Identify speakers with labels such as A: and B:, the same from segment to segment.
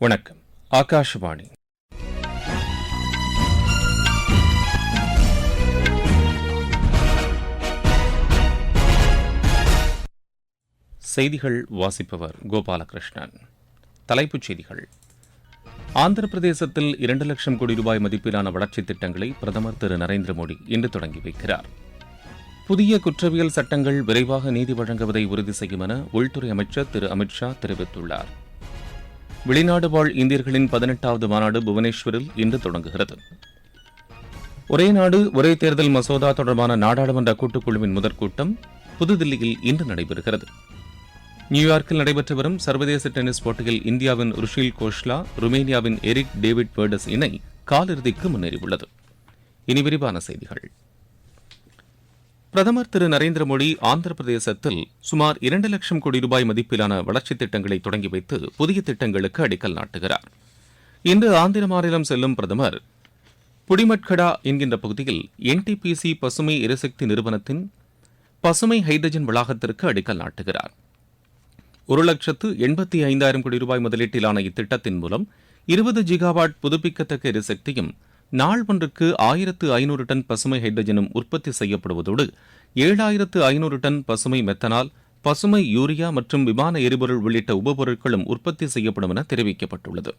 A: வணக்கம். ஆகாஷவாணி. செய்திகள் வாசிப்பவர் கோபாலகிருஷ்ணன். தலைப்புச் செய்திகள். ஆந்திர பிரதேசத்தில் 2 லட்சம் கோடி ரூபாய் மதிப்பிலான வளர்ச்சித் திட்டங்களை பிரதமர் திரு நரேந்திர மோடி இன்று தொடங்கி வைக்கிறார். புதிய குற்றவியல் சட்டங்கள் விரைவாக நீதி வழங்குவதை உறுதி செய்யும் என உள்துறை அமைச்சர் திரு அமித் ஷா தெரிவித்துள்ளார். வெளிநாடு வாழ் இந்தியர்களின் 18வது மாநாடு புவனேஸ்வரில் இன்று தொடங்குகிறது. ஒரே நாடு ஒரே தேர்தல் மசோதா தொடர்பான நாடாளுமன்ற கூட்டுக்குழுவின் முதற்கூட்டம் புதுதில்லியில் இன்று நடைபெறுகிறது. நியூயார்க்கில் நடைபெற்று வரும் சர்வதேச டென்னிஸ் போட்டியில் இந்தியாவின் ருஷில் கோஷ்லா, ருமேனியாவின் எரிக் டேவிட் வேர்டஸ் இணை காலிறுதிக்கு முன்னேறியுள்ளது. இனி விரிவான செய்திகள். பிரதமர் திரு நரேந்திர மோடி ஆந்திர பிரதேசத்தில் சுமார் 2 லட்சம் கோடி ரூபாய் மதிப்பிலான வளர்ச்சித் திட்டங்களை தொடங்கி வைத்து புதிய திட்டங்களுக்கு அடிக்கல் நாட்டுகிறார். இன்று ஆந்திர மாநிலம் செல்லும் பிரதமர் புடிமட்கடா என்கின்ற பகுதியில் NTPC பசுமை எரிசக்தி நிறுவனத்தின் பசுமை ஹைட்ரஜன் வளாகத்திற்கு அடிக்கல் நாட்டுகிறார். 1,85,000 கோடி ரூபாய் முதலீட்டிலான இத்திட்டத்தின் மூலம் 20 ஜிகாவாட் புதுப்பிக்கத்தக்க எரிசக்தியும் நாள் ஒன்றுக்கு 1,500 டன் பசுமை ஹைட்ரஜனும் உற்பத்தி செய்யப்படுவதோடு 7,500 டன் பசுமை மெத்தனால், பசுமை யூரியா மற்றும் விமான எரிபொருள் உள்ளிட்ட உபபொருட்களும் உற்பத்தி செய்யப்படும் என தெரிவிக்கப்பட்டுள்ளது.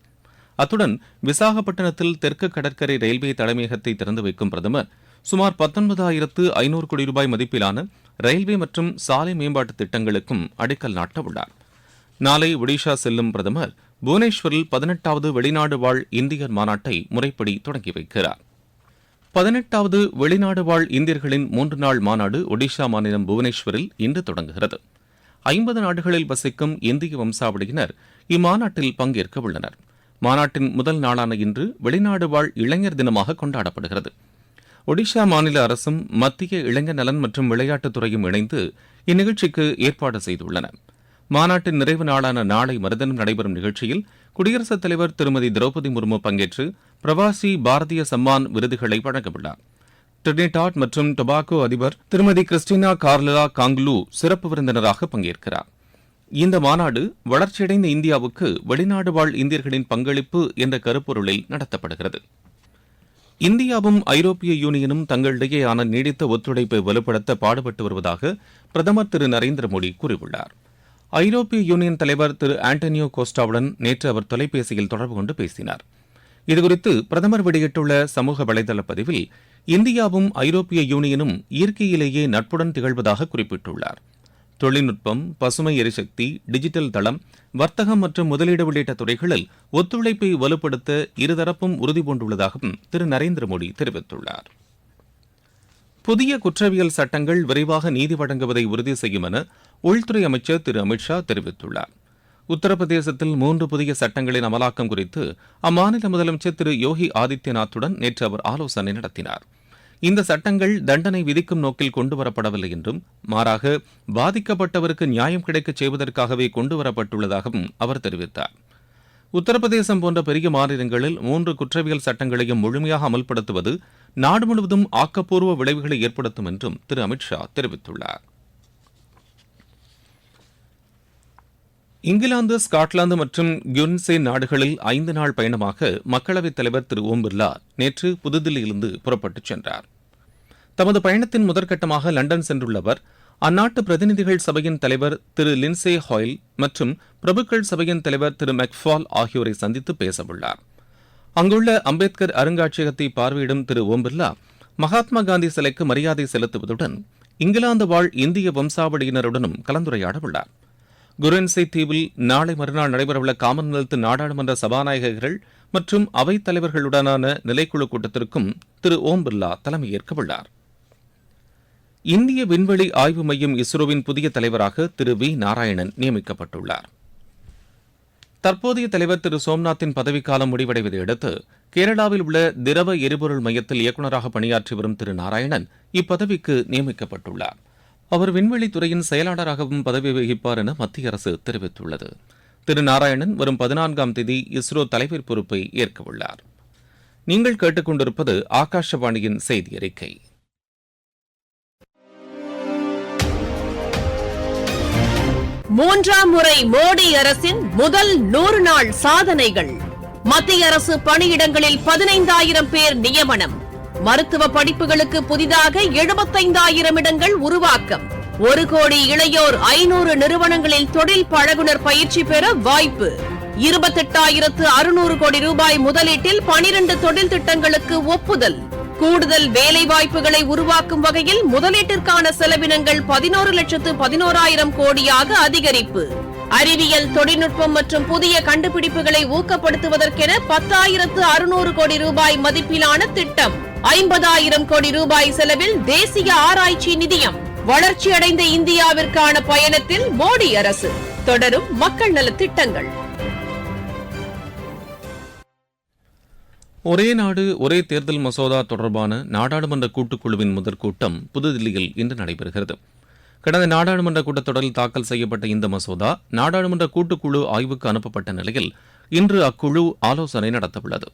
A: அத்துடன் விசாகப்பட்டினத்தில் தெற்கு கடற்கரை ரயில்வே தலைமையகத்தை திறந்து வைக்கும் பிரதமர் சுமார் 19,500 கோடி ரூபாய் மதிப்பிலான ரயில்வே மற்றும் சாலை மேம்பாட்டு திட்டங்களுக்கும் அடிக்கல் நாட்ட உள்ளார். நாளை ஒடிஷா செல்லும் பிரதமர் புவனேஸ்வரில் 18வது வெளிநாடு வாழ் இந்தியர் மாநாட்டை முறைப்படி தொடங்கி வைக்கிறார். 18வது வெளிநாடு வாழ் இந்தியர்களின் 3 நாள் மாநாடு ஒடிஷா மாநிலம் புவனேஸ்வரில் இன்று தொடங்குகிறது. 50 நாடுகளில் வசிக்கும் இந்திய வம்சாவளியினர் இம்மாநாட்டில் பங்கேற்க உள்ளனர். மாநாட்டின் முதல் நாளான இன்று வெளிநாடு வாழ் இளைஞர் தினமாக கொண்டாடப்படுகிறது. ஒடிஷா மாநில அரசும் மத்திய இளைஞர் நலன் மற்றும் விளையாட்டுத்துறையும் இணைந்து இந்நிகழ்ச்சிக்கு ஏற்பாடு செய்துள்ளன. மாநாட்டின் நிறைவு நாளான நாளை மறுதினம் நடைபெறும் நிகழ்ச்சியில் குடியரசுத் தலைவர் திருமதி திரௌபதி முர்மு பங்கேற்று பிரவாசி பாரதிய சம்மான் விருதுகளை வழங்கவுள்ளார். டிரினிடாட் மற்றும் டொபாகோ அதிபர் திருமதி கிறிஸ்டினா கார்லா காங்லூ சிறப்பு விருந்தினராக பங்கேற்கிறார். இந்த மாநாடு வளர்ச்சியடைந்த இந்தியாவுக்கு வெளிநாடு வாழ் இந்தியர்களின் பங்களிப்பு என்ற கருப்பொருளில் நடத்தப்படுகிறது. இந்தியாவும் ஐரோப்பிய யூனியனும் தங்களிடையேயான நீடித்த ஒத்துழைப்பை வலுப்படுத்த பாடுபட்டு வருவதாக பிரதமர் திரு நரேந்திர மோடி கூறியுள்ளார். ஐரோப்பிய யூனியன் தலைவர் திரு ஆண்டனியோ கோஸ்டாவுடன் நேற்று அவர் தொலைபேசியில் தொடர்பு கொண்டு பேசினார். இதுகுறித்து பிரதமர் வெளியிட்டுள்ள சமூக வலைதள பதிவில் இந்தியாவும் ஐரோப்பிய யூனியனும் இயற்கையிலேயே நட்புடன் திகழ்வதாக குறிப்பிட்டுள்ளார். தொழில்நுட்பம், பசுமை எரிசக்தி, டிஜிட்டல் தளம், வர்த்தகம் மற்றும் முதலீடு உள்ளிட்ட துறைகளில் ஒத்துழைப்பை வலுப்படுத்த இருதரப்பும் உறுதிபூண்டுள்ளதாகவும் திரு நரேந்திர மோடி தெரிவித்துள்ளார். புதிய குற்றவியல் சட்டங்கள் விரைவாக நீதி வழங்குவதை உறுதி செய்யும் என உள்துறை அமைச்சர் திரு அமித் ஷா தெரிவித்துள்ளார். உத்தரப்பிரதேசத்தில் 3 புதிய சட்டங்களின் அமலாக்கம் குறித்து அம்மாநில முதலமைச்சர் திரு யோகி ஆதித்யநாத்துடன் நேற்று அவர் ஆலோசனை நடத்தினார். இந்த சட்டங்கள் தண்டனை விதிக்கும் நோக்கில் கொண்டுவரப்படவில்லை என்றும் மாறாக பாதிக்கப்பட்டவருக்கு நியாயம் கிடைக்கச் செய்வதற்காகவே கொண்டுவரப்பட்டுள்ளதாகவும் அவர் தெரிவித்தார். உத்தரப்பிரதேசம் போன்ற பெரிய மாநிலங்களில் 3 குற்றவியல் சட்டங்களையும் முழுமையாக அமல்படுத்துவது நாடு முழுவதும் ஆக்கப்பூர்வ விளைவுகளை ஏற்படுத்தும் என்றும் திரு அமித் ஷா தெரிவித்துள்ளார். இங்கிலாந்து, ஸ்காட்லாந்து மற்றும் குர்ன்சே நாடுகளில் 5 நாள் பயணமாக மக்களவைத் தலைவர் திரு ஓம் பிர்லா நேற்று புதுதில்லியிலிருந்து புறப்பட்டுச் சென்றார். தமது பயணத்தின் முதற்கட்டமாக லண்டன் சென்றுள்ள அவர் அந்நாட்டு பிரதிநிதிகள் சபையின் தலைவர் திரு லின்சே ஹாயில் மற்றும் பிரபுக்கள் சபையின் தலைவர் திரு மெக்ஃபால் ஆகியோரை சந்தித்து பேசவுள்ளார். அங்குள்ள அம்பேத்கர் அருங்காட்சியகத்தை பார்வையிடும் திரு ஓம் பிர்லா மகாத்மா காந்தி சிலைக்கு மரியாதை செலுத்துவதுடன் இங்கிலாந்து வாழ் இந்திய வம்சாவளியினருடனும் கலந்துரையாட உள்ளார். குரென்சே தீவில் நாளை மறுநாள் நடைபெறவுள்ள காமன்வெல்த் நாடாளுமன்ற சபாநாயகர்கள் மற்றும் அவைத் தலைவர்களுடனான நிலைக்குழு கூட்டத்திற்கும் திரு ஓம் பிர்லா தலைமையேற்க உள்ளார். இந்திய விண்வெளி ஆய்வு மையம் இஸ்ரோவின் புதிய தலைவராக திரு வி நாராயணன் நியமிக்கப்பட்டுள்ளார். தற்போதைய தலைவர் திரு சோம்நாத்தின் பதவிக்காலம் முடிவடைவதை அடுத்து கேரளாவில் உள்ள திரவ எரிபொருள் மையத்தில் இயக்குநராக பணியாற்றி வரும் திரு நாராயணன் இப்பதவிக்கு நியமிக்கப்பட்டுள்ளார். அவர் விண்வெளித்துறையின் செயலாளராகவும் பதவி வகிப்பார் என மத்திய அரசு தெரிவித்துள்ளது. திரு நாராயணன் வரும் 14ஆம் தேதி இஸ்ரோ தலைவர் பொறுப்பை ஏற்கவுள்ளார். நீங்கள் கேட்டுக்கொண்டிருப்பது ஆகாஷவாணியின் செய்தி அறிக்கை.
B: மூன்றாம் முறை மோடி அரசின் முதல் 100 நாள் சாதனைகள். மத்திய அரசு பணியிடங்களில் 15,000 பேர் நியமனம். மருத்துவ படிப்புகளுக்கு புதிதாக 75,000 இடங்கள் உருவாக்கம். 1 கோடி இளையோர் 500 நிறுவனங்களில் தொழில் பழகுனர் பயிற்சி பெற வாய்ப்பு. 28,600 கோடி ரூபாய் முதலீட்டில் 12 தொழில் திட்டங்களுக்கு ஒப்புதல். கூடுதல் வேலைவாய்ப்புகளை உருவாக்கும் வகையில் முதலீட்டிற்கான செலவினங்கள் 11,11,000 கோடியாக அதிகரிப்பு. அறிவியல் தொழில்நுட்பம் மற்றும் புதிய கண்டுபிடிப்புகளை ஊக்கப்படுத்துவதற்கென 10,600 கோடி ரூபாய் மதிப்பிலான திட்டம். 50,000 கோடி ரூபாய் செலவில் தேசிய ஆராய்ச்சி நிதியம். வளர்ச்சியடைந்த இந்தியாவிற்கான பயணத்தில் மோடி அரசு. தொடரும் மக்கள் நலத் திட்டங்கள்.
A: ஒரே நாடு ஒரே தேர்தல் மசோதா தொடர்பான நாடாளுமன்ற கூட்டுக்குழுவின் முதற் கூட்டம் புதுதில்லியில் இன்று நடைபெறுகிறது. கடந்த நாடாளுமன்ற கூட்டத்தொடரில் தாக்கல் செய்யப்பட்ட இந்த மசோதா நாடாளுமன்ற கூட்டுக்குழு ஆய்வுக்கு அனுப்பப்பட்ட நிலையில் இன்று அக்குழு ஆலோசனை நடத்தவுள்ளது.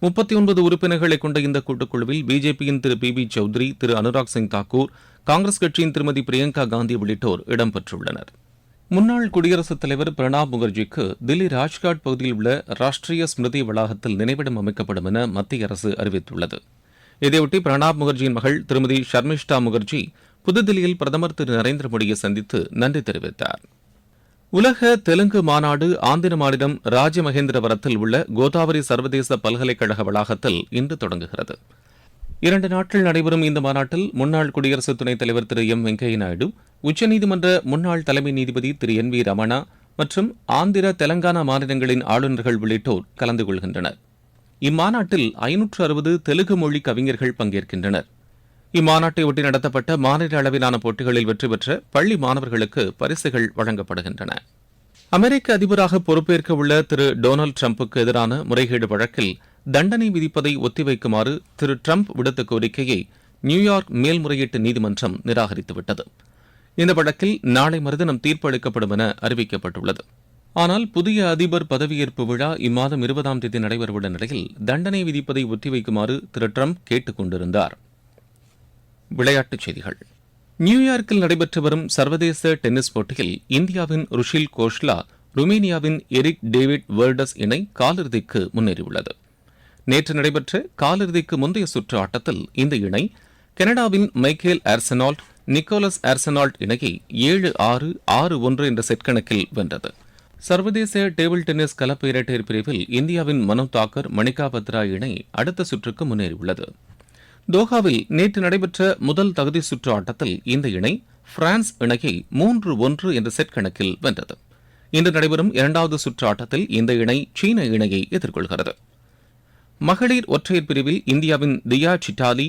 A: 39 உறுப்பினர்களை கொண்ட இந்த கூட்டுக்குழுவில் பிஜேபியின் திரு பி சௌத்ரி, திரு அனுராக் சிங் தாக்கூர், காங்கிரஸ் கட்சியின் திருமதி பிரியங்கா காந்தி உள்ளிட்டோர் இடம்பெற்றுள்ளனர். முன்னாள் குடியரசுத் தலைவர் பிரணாப் முகர்ஜிக்கு தில்லி ராஜ்காட் பகுதியில் உள்ள ராஷ்டிரிய ஸ்மிருதி வளாகத்தில் நினைவிடம் அமைக்கப்படும் என மத்திய அரசு அறிவித்துள்ளது. இதையொட்டி பிரணாப் முகர்ஜியின் மகள் திருமதி ஷர்மிஷ்டா முகர்ஜி புதுதில்லியில் பிரதமர் திரு நரேந்திர மோடியை சந்தித்து நன்றி தெரிவித்தார். உலக தெலுங்கு மாநாடு ஆந்திர மாநிலம் ராஜமகேந்திரவரத்தில் உள்ள கோதாவரி சர்வதேச பல்கலைக்கழக வளாகத்தில் இன்று தொடங்குகிறது. 2 நாட்கள் நடைபெறும் இந்த மாநாட்டில் முன்னாள் குடியரசு துணைத் தலைவர் திரு எம் வெங்கையா நாயுடு, உச்சநீதிமன்ற முன்னாள் தலைமை நீதிபதி திரு என் வி ரமணா மற்றும் ஆந்திர, தெலங்கானா மாநிலங்களின் ஆளுநர்கள் உள்ளிட்டோர் கலந்து கொள்கின்றனர். இம்மாநாட்டில் 560 தெலுங்கு மொழி கவிஞர்கள் பங்கேற்கின்றனர். இம்மாநாட்டை ஒட்டி நடத்தப்பட்ட மாநில அளவிலான போட்டிகளில் வெற்றி பெற்ற பள்ளி மாணவர்களுக்கு பரிசுகள் வழங்கப்படுகின்றன. அமெரிக்க அதிபராக பொறுப்பேற்க உள்ள திரு டொனால்டு டிரம்புக்கு எதிரான முறைகேடு வழக்கில் தண்டனை விதிப்பதை ஒத்திவைக்குமாறு திரு டிரம்ப் விடுத்த கோரிக்கையை நியூயார்க் மேல்முறையீட்டு நீதிமன்றம் நிராகரித்துவிட்டது. இந்த வழக்கில் நாளை மறுதினம் தீர்ப்பு அளிக்கப்படும் என அறிவிக்கப்பட்டுள்ளது. ஆனால் புதிய அதிபர் பதவியேற்பு விழா இம்மாதம் 20ஆம் தேதி நடைபெறவுள்ள நிலையில் தண்டனை விதிப்பதை ஒத்திவைக்குமாறு திரு டிரம்ப் கேட்டுக் கொண்டிருந்தார். விளையாட்டுச் செய்திகள். நியூயார்க்கில் நடைபெற்று வரும் சர்வதேச டென்னிஸ் போட்டியில் இந்தியாவின் ருஷில் கோஷ்லா, ருமேனியாவின் எரிக் டேவிட் வேர்டஸ் இணை காலிறுதிக்கு முன்னேறியுள்ளது. நேற்று நடைபெற்ற காலிறுதிக்கு முந்தைய சுற்று ஆட்டத்தில் இந்த இணை கனடாவின் மைக்கேல் ஆர்செனால்ட், நிக்கோலஸ் ஆர்செனால்ட் இணையை 7-6, 6-1 என்ற செட் கணக்கில் வென்றது. சர்வதேச டேபிள் டென்னிஸ் கலப்பு இரட்டையர் பிரிவில் இந்தியாவின் மனு தாக்கர், மணிகா பத்ரா இணை அடுத்த சுற்றுக்கு முன்னேறியுள்ளது. தோஹாவில் நேற்று நடைபெற்ற முதல் தகுதி சுற்று ஆட்டத்தில் இந்த இணை பிரான்ஸ் இணையை 3-1 என்ற செட் கணக்கில் வென்றது. இன்று நடைபெறும் 2வது சுற்று ஆட்டத்தில் இந்த இணை சீன இணையை எதிர்கொள்கிறது. மகளிர் ஒற்றையர் பிரிவில் இந்தியாவின் தியா சிட்டாலி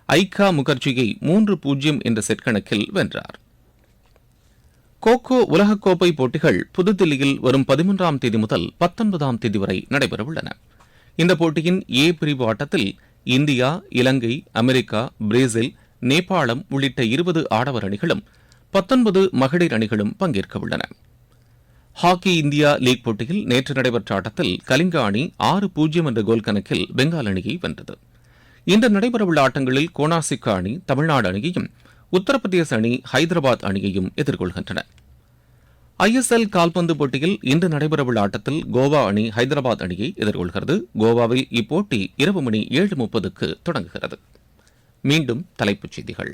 A: ஐகா முகர்ஜியை 3-0 என்ற செட் கணக்கில் வென்றார். கோகோ உலகக்கோப்பை போட்டிகள் புதுதில்லியில் வரும் 13ஆம் தேதி முதல் 19ஆம் தேதி வரை நடைபெறவுள்ளன. இந்த போட்டியின் ஏ பிரிவு ஆட்டத்தில் இந்தியா, இலங்கை, அமெரிக்கா, பிரேசில், நேபாளம் உள்ளிட்ட 20 ஆடவர் அணிகளும் 19 மகளிர் அணிகளும் பங்கேற்க உள்ளன. ஹாக்கி இந்தியா லீக் போட்டியில் நேற்று நடைபெற்ற ஆட்டத்தில் கலிங்கா அணி 6-0 என்ற கோல் கணக்கில் பெங்கால் அணியை வென்றது. இன்று நடைபெறவுள்ள ஆட்டங்களில் கோனாசிக்கா அணி தமிழ்நாடு அணியையும், உத்தரப்பிரதேச அணி ஹைதராபாத் அணியையும் எதிர்கொள்கின்றன. ISL கால்பந்து போட்டியில் இன்று நடைபெறவுள்ள ஆட்டத்தில் கோவா அணி ஹைதராபாத் அணியை எதிர்கொள்கிறது. கோவாவில் இப்போட்டி இரவு மணி 7:30க்கு தொடங்குகிறது. மீண்டும் தலைப்புச் செய்திகள்.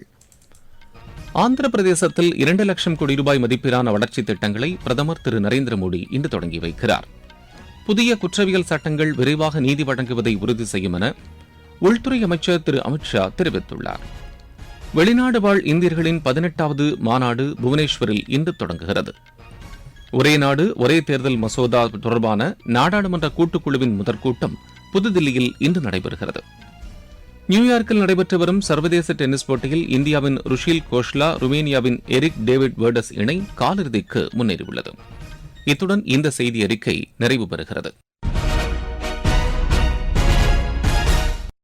A: ஆந்திர பிரதேசத்தில் 2 லட்சம் கோடி ரூபாய் மதிப்பிலான வளர்ச்சித் திட்டங்களை பிரதமர் திரு நரேந்திர மோடி இன்று தொடங்கி வைக்கிறார். புதிய குற்றவியல் சட்டங்கள் விரைவாக நீதி வழங்குவதை உறுதி செய்யும் என உள்துறை அமைச்சர் திரு அமித்ஷா தெரிவித்துள்ளார். வெளிநாடு வாழ் இந்தியர்களின் 18வது மாநாடு புவனேஸ்வரில் இன்று தொடங்குகிறது. ஒரே நாடு ஒரே தேர்தல் மசோதா தொடர்பான நாடாளுமன்ற கூட்டுக்குழுவின் முதற்கூட்டம் புதுதில்லியில் இன்று நடைபெறுகிறது. நியூயார்க்கில் நடைபெற்று வரும் சர்வதேச டென்னிஸ் போட்டியில் இந்தியாவின் ருஷில் கோஷ்லா, ருமேனியாவின் எரிக் டேவிட் வேர்டஸ் இணை காலிறுதிக்கு முன்னேறியுள்ளது. இத்துடன் இந்த செய்தி அறிக்கை நிறைவு பெறுகிறது.